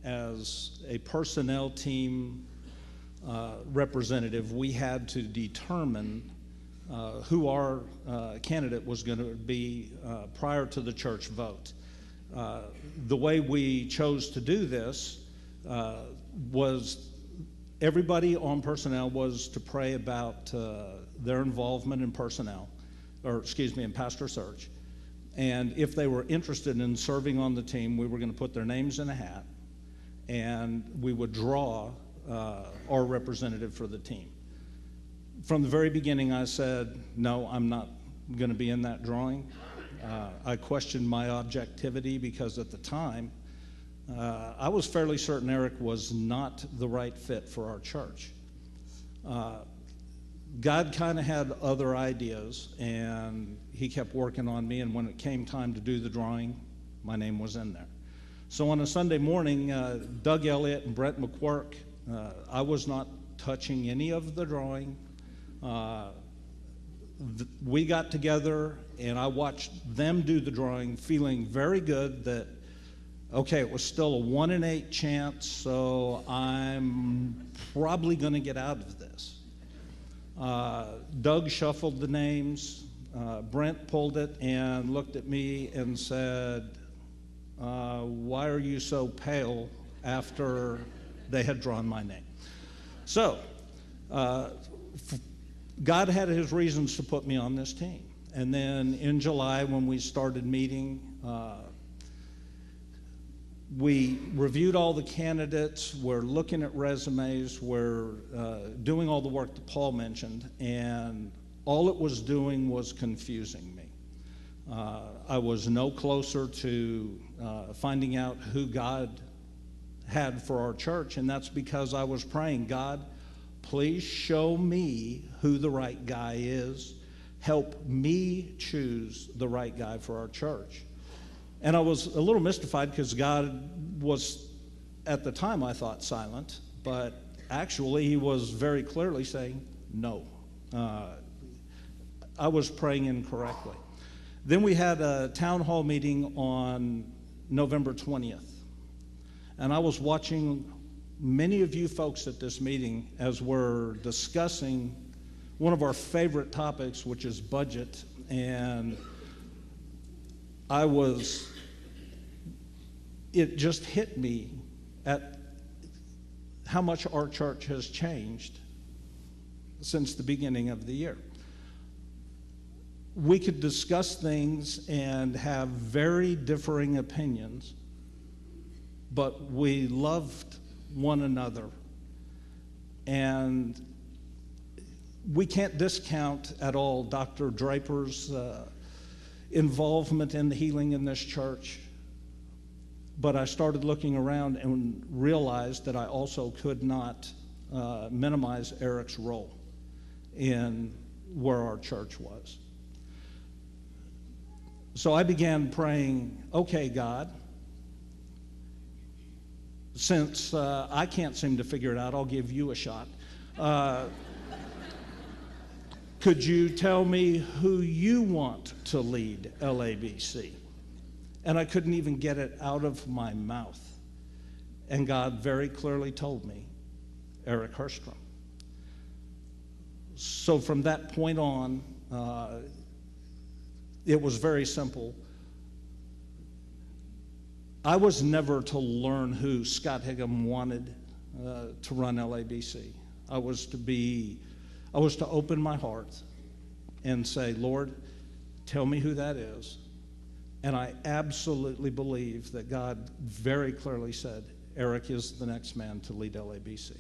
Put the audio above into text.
as a personnel team representative, we had to determine who our candidate was going to be prior to the church vote. The way we chose to do this was everybody on personnel was to pray about their involvement in personnel, in pastor search. And if they were interested in serving on the team, we were going to put their names in a hat, and we would draw our representative for the team. From the very beginning, I said, no, I'm not going to be in that drawing. I questioned my objectivity because at the time, I was fairly certain Eric was not the right fit for our church. God kind of had other ideas, and he kept working on me, and when it came time to do the drawing, my name was in there. So on a Sunday morning, Doug Elliott and Brent McQuirk, I was not touching any of the drawing. We got together, and I watched them do the drawing, feeling very good that, okay, it was still a 1 in 8 chance, so I'm probably going to get out of this. Doug shuffled the names. Brent pulled it and looked at me and said, why are you so pale, after they had drawn my name? So, God had his reasons to put me on this team. And then in July, when we started meeting, we reviewed all the candidates, we're looking at resumes, we're doing all the work that Paul mentioned, and all it was doing was confusing me. I was no closer to finding out who God had for our church, and that's because I was praying, God, please show me who the right guy is. Help me choose the right guy for our church. And I was a little mystified because God was, at the time I thought, silent, but actually he was very clearly saying no. I was praying incorrectly. Then we had a town hall meeting on November 20th. And I was watching many of you folks at this meeting as we're discussing one of our favorite topics, which is budget. And it just hit me at how much our church has changed since the beginning of the year. We could discuss things and have very differing opinions, but we loved one another. And we can't discount at all Dr. Draper's involvement in the healing in this church. But I started looking around and realized that I also could not minimize Eric's role in where our church was. So I began praying, okay, God, since I can't seem to figure it out, I'll give you a shot. Could you tell me who you want to lead LABC? And I couldn't even get it out of my mouth. And God very clearly told me, Eric Herstrom. So from that point on, it was very simple. I was never to learn who Scott Higham wanted to run LABC. I was to open my heart and say, Lord, tell me who that is. And I absolutely believe that God very clearly said, Eric is the next man to lead LABC.